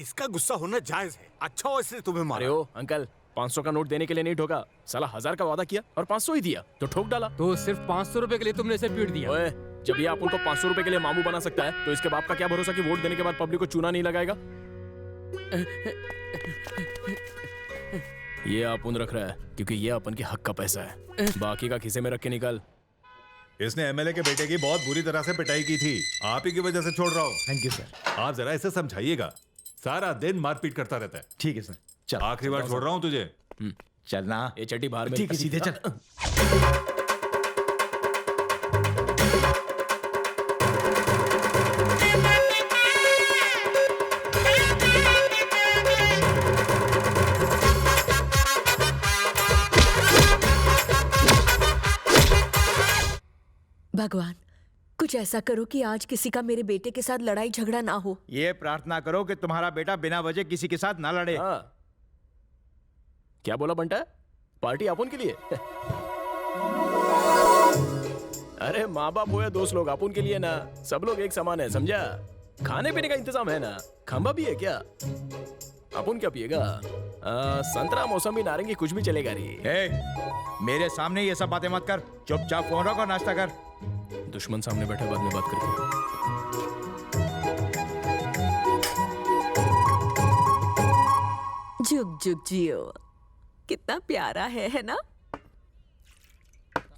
इसका गुस्सा होना जायज है। अच्छा हो इसलिए तुम्हें अरे मारा। ओ अंकल, 500 का नोट देने के लिए नहीं ठोका, साला 1000 का वादा किया और 500 ही दिया तो ठोक डाला। तो सिर्फ 500 रुपए के लिए तुमने इसे पीट दिया? ओए, जब ये आप उनको 500 रुपए के लिए मामू बना सकता है तो इसके बाप का क्या भरोसा कि वोट देने के बाद पब्लिक को चूना नहीं लगाएगा। ये अपन रख रहा है क्योंकि ये अपन के हक का पैसा है, बाकी का खिसे में रख के निकाल। इसने एमएलए के बेटे की बहुत बुरी तरह से पिटाई की थी, आप ही की वजह से छोड़ रहा हूँ। Thank you sir. आप जरा इसे समझाइएगा, सारा दिन मारपीट करता रहता है। ठीक है सर, चल आखिरी बार छोड़ रहा हूँ तुझे। चलना। ये चड्डी बाहर में ठीक है, सीधे चल। भगवान, कुछ ऐसा करो कि आज किसी का मेरे बेटे के साथ लड़ाई झगड़ा ना हो। ये प्रार्थना करो कि तुम्हारा बेटा बिना वजह किसी के साथ ना लड़े। हाँ। क्या बोला बंटा? पार्टी अपन के लिए? अरे माँ बाप हो या दोस्त लोग, अपन के लिए ना, सब लोग एक समान है, समझा? खाने पीने का इंतजाम है ना? खंबा भी है क्या? अपन क्या पिएगा? संतरा, मौसमी, नारंगी कुछ भी चलेगा रे। मेरे सामने ये सब बातें मत कर, चुपचाप फोन रख और नाश्ता कर। दुश्मन सामने बैठे, बाद में बात करते हैं। जुग जुग जियो, कितना प्यारा है ना?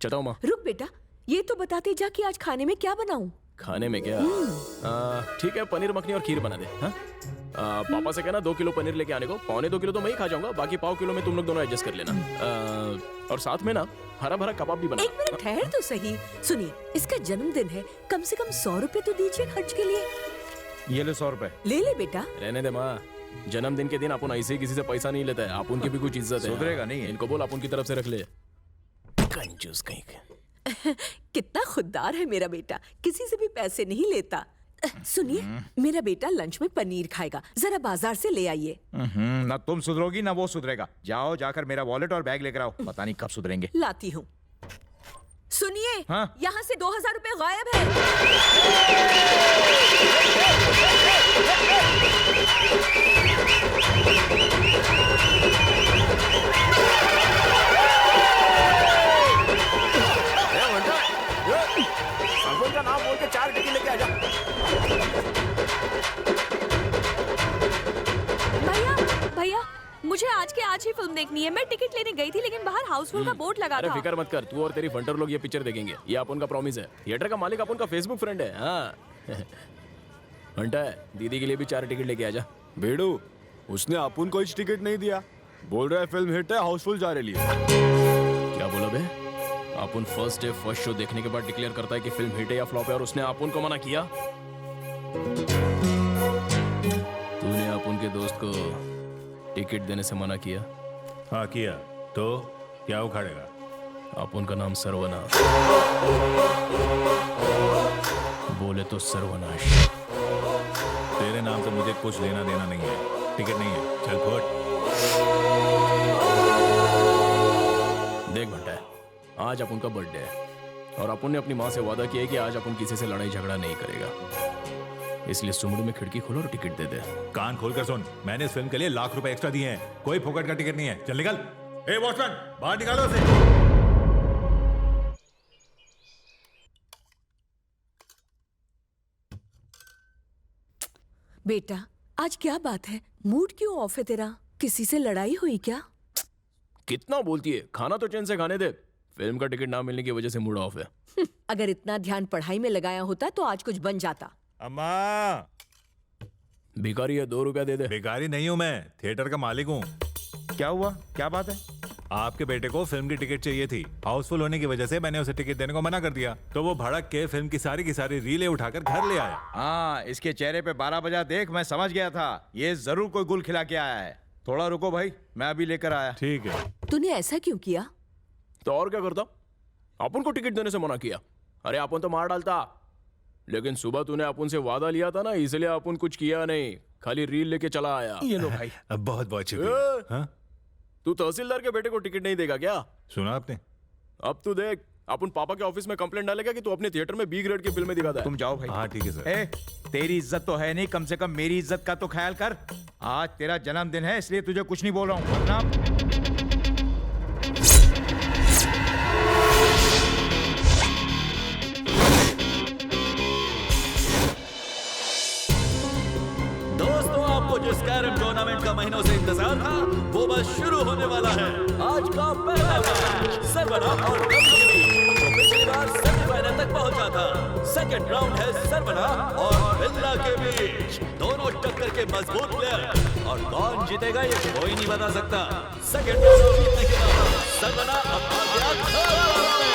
चटाओ माँ। रुक बेटा, ये तो बताते जा कि आज खाने में क्या बनाऊं? खाने में क्या? ठीक है, पनीर मखनी और खीर बना दे। हाँ? पापा से कहना 2 किलो पनीर लेके आने को, 1.25 किलो तो मैं ही खा जाऊंगा, बाकी 1/4 किलो में तुम लोग दोनों एडजस्ट कर लेना। और साथ में ना हरा भरा कबाब भी बना। एक मिनट ठहर तो सही। सुनिए, इसका जन्मदिन है, कम से कम 100 रुपए तो दीजिए खर्च के लिए। ये ले 100 रुपए। ले ले बेटा। रहने दे माँ, जन्मदिन के दिन अपन ऐसे ही किसी से पैसा नहीं लेता है, अपन की भी कुछ इज्जत है। सुधरेगा नहीं है। इनको बोल अपन की तरफ से रख ले। कंजूस कहीं के। कितना खुददार है मेरा बेटा, किसी से भी पैसे नहीं लेता। सुनिए, मेरा बेटा लंच में पनीर खाएगा, जरा बाजार से ले आइए। ना तुम सुधरोगी ना वो सुधरेगा। जाओ जाकर मेरा वॉलेट और बैग लेकर आओ, पता नहीं कब सुधरेंगे। लाती हूँ। सुनिए, हाँ? यहाँ से 2000 रुपए गायब है। का नाम बोल के 4 टिकट लेके आ जा। भैया, मुझे आज के आज ही फिल्म देखनी है। मैं टिकट लेने गई थी लेकिन बाहर हाउसफुल का बोर्ड लगा अरे था। फिक्र मत कर, तू और तेरी फंटर लोग ये पिक्चर देखेंगे, ये अपन का प्रॉमिस है। थिएटर का मालिक अपन का फेसबुक फ्रेंड है। हाँ फंटा, दीदी के लिए भी 4 टिकट लेके आ जा। बेड़ू, उसने अपन को ही टिकट नहीं दिया, बोल रहा है फिल्म हिट है, हाउसफुल जा रही है। क्या बोला बे? अपन फर्स्ट डे फर्स्ट शो देखने के बाद डिक्लेयर करता है कि फिल्म हिट है या फ्लॉप है, और उसने अपन को मना किया। तूने अपन के दोस्त को टिकट देने से मना किया। हाँ किया, तो क्या उखाड़ेगा? अपन का नाम सर्वनाश, बोले तो सर्वनाश। तेरे नाम से मुझे कुछ लेना देना नहीं है, टिकट नहीं है, चल फुट। देख भट्टा, आज अपन का बर्थडे है और अपन ने अपनी माँ से वादा किया है कि आज अपन किसी से लड़ाई झगड़ा नहीं करेगा, इसलिए सुमड़ू में खिड़की खोलो और टिकट दे दे। कान खोलकर सुन, मैंने इस फिल्म के लिए लाख रुपए एक्स्ट्रा दिए हैं, कोई फोकट का टिकट नहीं है। चल निकल। ए वॉचमैन, बाहर निकालो उसे। बेटा, आज क्या बात है? मूड क्यों ऑफ है तेरा? किसी से लड़ाई हुई क्या? कितना बोलती है, खाना तो चैन से खाने दे। फिल्म का टिकट ना मिलने की वजह से मूड ऑफ है। अगर इतना ध्यान पढ़ाई में लगाया होता तो आज कुछ बन जाता। अम्मा, भिखारी है, 2 रुपया दे दे। भिखारी नहीं हूं मैं, थिएटर का मालिक हूँ। क्या हुआ? क्या बात है? आपके बेटे को फिल्म की टिकट चाहिए थी, हाउसफुल होने की वजह से मैंने उसे टिकट देने को मना कर दिया, तो वो भड़क के फिल्म की सारी रीलें उठाकर घर ले आया। हाँ, इसके चेहरे पे 12 बजा देख मैं समझ गया था, ये जरूर कोई गुल खिला के आया है। थोड़ा रुको भाई, मैं अभी लेकर आया। ठीक है। तूने ऐसा क्यों किया? तो और क्या करता? अपन को टिकट देने से मना किया। अरे अपन तो मार डालता, लेकिन सुबह तूने अपन से वादा लिया था ना, इसलिए अपन कुछ किया नहीं, खाली रील लेके चला आया। ये लो भाई। बहुत बहुत शुक्रिया। हाँ? तू तहसीलदार के बेटे को टिकट नहीं देगा क्या? सुना आपने? अब तू देख, अपन पापा के ऑफिस में कंप्लेंट डालेगा कि तू अपने थिएटर में बी ग्रेड की फिल्में दिखाता है। तुम जाओ भाई। हाँ ठीक है सर। ए, तेरी इज्जत तो है नहीं, कम से कम मेरी इज्जत का तो ख्याल कर। आज तेरा जन्मदिन है इसलिए तुझे कुछ नहीं बोल रहा हूँ, वरना दोस्तों, आपको जिस कैरम टूर्नामेंट का महीनों से इंतजार था वो बस शुरू होने वाला है। आज का पहला मैच सरवना और कम के बीच, जो पिछली बार सेमीफाइनल तक पहुंचा था। सेकंड राउंड है सरवना और बिल्ला के बीच, दोनों टक्कर के मजबूत प्लेयर, और कौन जीतेगा ये कोई नहीं बता सकता। सेकंड राउंड जीतने के बाद सरवना अब आ गया थर्ड राउंड में।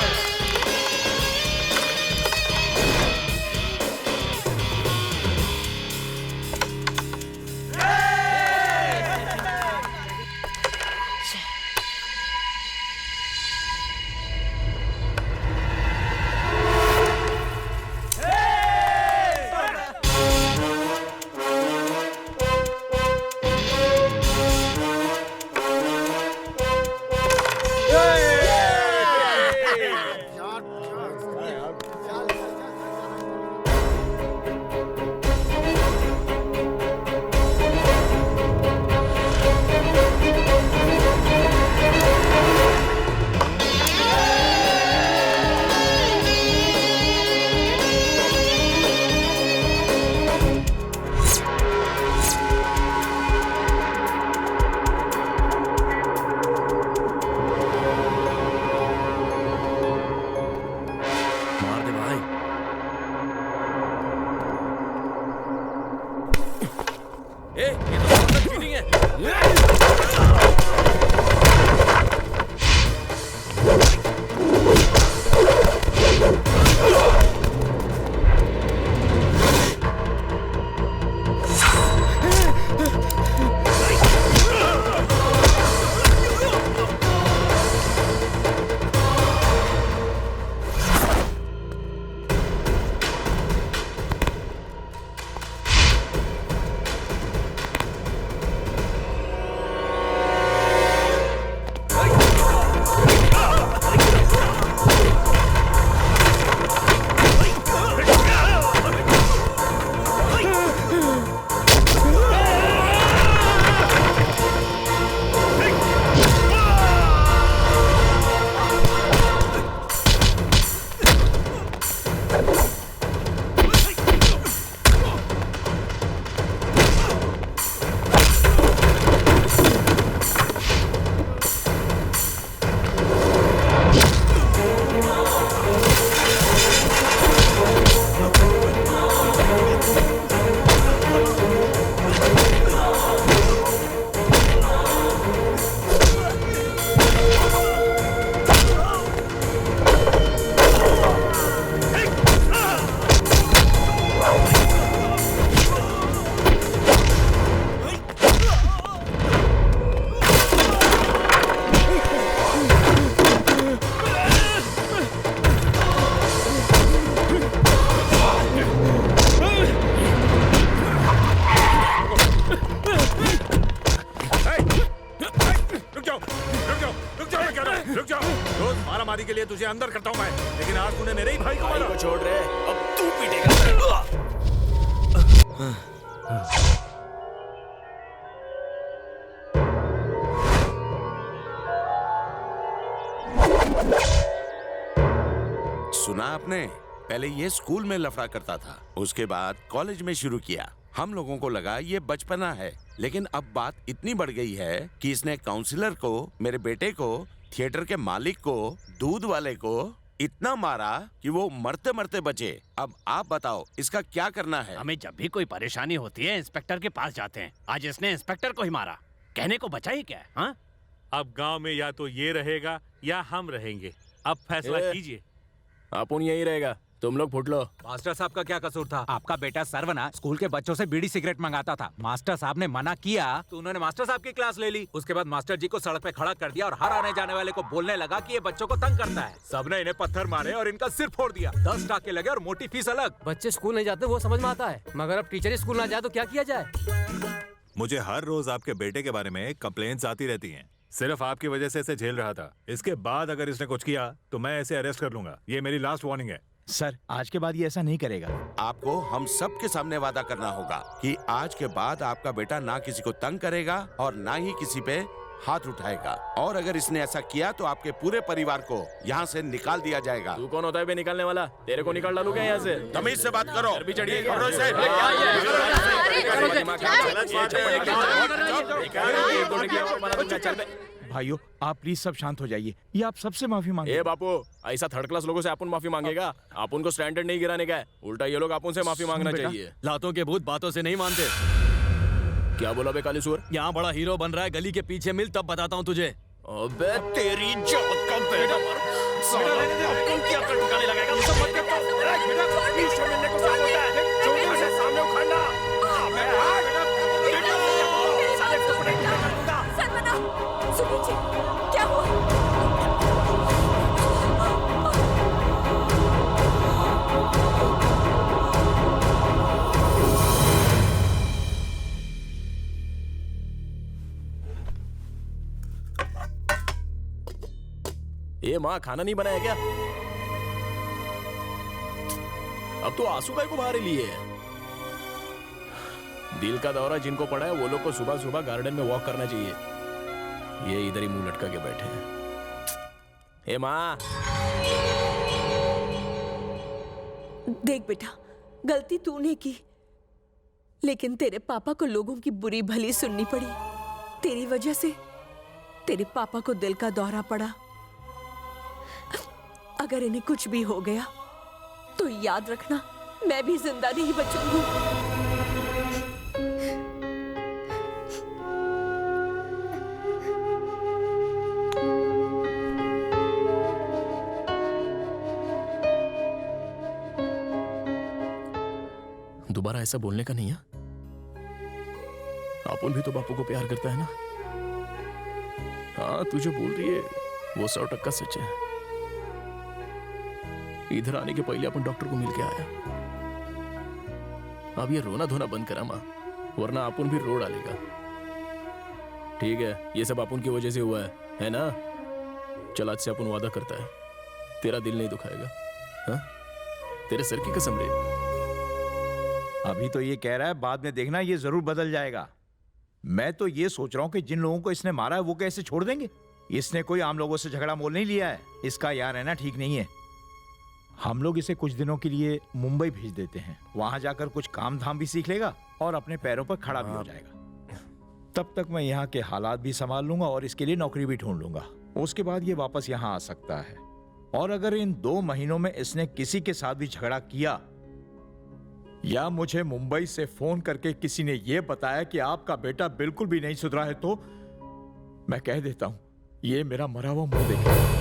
मारामारी के लिए तुझे अंदर करता हूं मैं, लेकिन आज तूने मेरे ही भाई को मारा। छोड़ रहे, अब तू पीटेगा। सुना आपने? पहले ये स्कूल में लफड़ा करता था, उसके बाद कॉलेज में शुरू किया। हम लोगों को लगा ये बचपना है, लेकिन अब बात इतनी बढ़ गई है कि इसने काउंसलर को, मेरे बेटे को, थिएटर के मालिक को, दूध वाले को इतना मारा कि वो मरते मरते बचे। अब आप बताओ इसका क्या करना है? हमें जब भी कोई परेशानी होती है इंस्पेक्टर के पास जाते हैं। आज इसने इंस्पेक्टर को ही मारा, कहने को बचा ही क्या है? हाँ? अब गांव में या तो ये रहेगा या हम रहेंगे, अब फैसला कीजिए। अपुन यही रहेगा, तुम लोग फुट लो। मास्टर साहब का क्या कसूर था? आपका बेटा सर्वना स्कूल के बच्चों से बीड़ी सिगरेट मंगाता था। मास्टर साहब ने मना किया तो उन्होंने मास्टर साहब की क्लास ले ली। उसके बाद मास्टर जी को सड़क पे खड़ा कर दिया और हर आने जाने वाले को बोलने लगा कि ये बच्चों को तंग करता है। सबने इन्हें पत्थर मारे और इनका सिर फोड़ दिया। 10 टाके लगे और मोटी फीस अलग। बच्चे स्कूल नहीं जाते वो समझ में आता है, मगर अब टीचर स्कूल ना जाए तो क्या किया जाए? मुझे हर रोज आपके बेटे के बारे में कंप्लेंट्स आती रहती हैं। सिर्फ आपकी वजह से इसे झेल रहा था। इसके बाद अगर इसने कुछ किया तो मैं इसे अरेस्ट कर लूंगा। ये मेरी लास्ट वार्निंग है। सर आज के बाद ये ऐसा नहीं करेगा। आपको हम सब के सामने वादा करना होगा कि आज के बाद आपका बेटा ना किसी को तंग करेगा और ना ही किसी पे हाथ उठाएगा। और अगर इसने ऐसा किया तो आपके पूरे परिवार को यहाँ से निकाल दिया जाएगा। तू कौन होता है बे निकालने वाला? तेरे को निकाल डालू क्या यहाँ से? तमीज से बात करो। भी चढ़िए पकड़ो इसे। भाइयों आप प्लीज सब शांत हो जाइए। ये आप सबसे माफी मांगे। ए बापू, ऐसा थर्ड क्लास लोगों से अपन माफी मांगेगा? अपन को स्टैंडर्ड नहीं गिराने का है, उल्टा ये लोग अपन से माफी मांगना बेटा। चाहिए। लातों के भूत बातों से नहीं मानते। क्या बोला बे काली सुअर? यहाँ बड़ा हीरो बन रहा है, गली के पीछे मिल तब बताता हूँ तुझे। अबे तेरी जात का बेटा साला अपन क्या कर ठिकाने लगाएगा? मुझे मत कर। पीछे मिलने को सब होता है, चोटी से सामने उखाड़ना। अबे साले को पकड़ के कर दूंगा। सरवना, सुनिए जी, क्या हुआ? ए माँ, खाना नहीं बनाया क्या? अब तो आंसू काहे को बाहर लिए है? दिल का दौरा जिनको पड़ा है वो लोग को सुबह सुबह गार्डन में वॉक करना चाहिए। ये इधर ही मुंह लटका के बैठे हैं। ए माँ, देख बेटा, गलती तूने की, लेकिन तेरे पापा को लोगों की बुरी भली सुननी पड़ी। तेरी वजह से तेरे पापा को दिल का दौरा पड़ा। अगर इन्हें कुछ भी हो गया तो याद रखना, मैं भी जिंदा नहीं बचूंगी। दोबारा ऐसा बोलने का नहीं है। अपन भी तो बापू को प्यार करता है ना। हाँ, तू जो बोल रही है वो 100% सच है। इधर आने के पहले अपन डॉक्टर को मिल के आया। अब ये रोना धोना बंद करा माँ, वरना अपन भी रो डालेगा। ठीक है, ये सब अपन की वजह से हुआ है ना? चल आज से अपन वादा करता है, तेरा दिल नहीं दुखाएगा। हाँ, तेरे सर की कसम रे। अभी तो ये कह रहा है, बाद में देखना ये जरूर बदल जाएगा। मैं तो ये सोच रहा हूँ कि जिन लोगों को इसने मारा है वो कैसे छोड़ देंगे। इसने कोई आम लोगों से झगड़ा मोल नहीं लिया है। इसका यहाँ रहना ठीक नहीं है। हम लोग इसे कुछ दिनों के लिए मुंबई भेज देते हैं। वहां जाकर कुछ काम धाम भी सीख लेगा और अपने पैरों पर खड़ा भी हो जाएगा। तब तक मैं यहाँ के हालात भी संभाल लूंगा और इसके लिए नौकरी भी ढूंढ लूंगा। उसके बाद ये वापस यहाँ आ सकता है। और अगर इन 2 महीनों में इसने किसी के साथ भी झगड़ा किया या मुझे मुंबई से फोन करके किसी ने यह बताया कि आपका बेटा बिल्कुल भी नहीं सुधरा है, तो मैं कह देता हूं ये मेरा मरा हुआ मुंह देखेगा।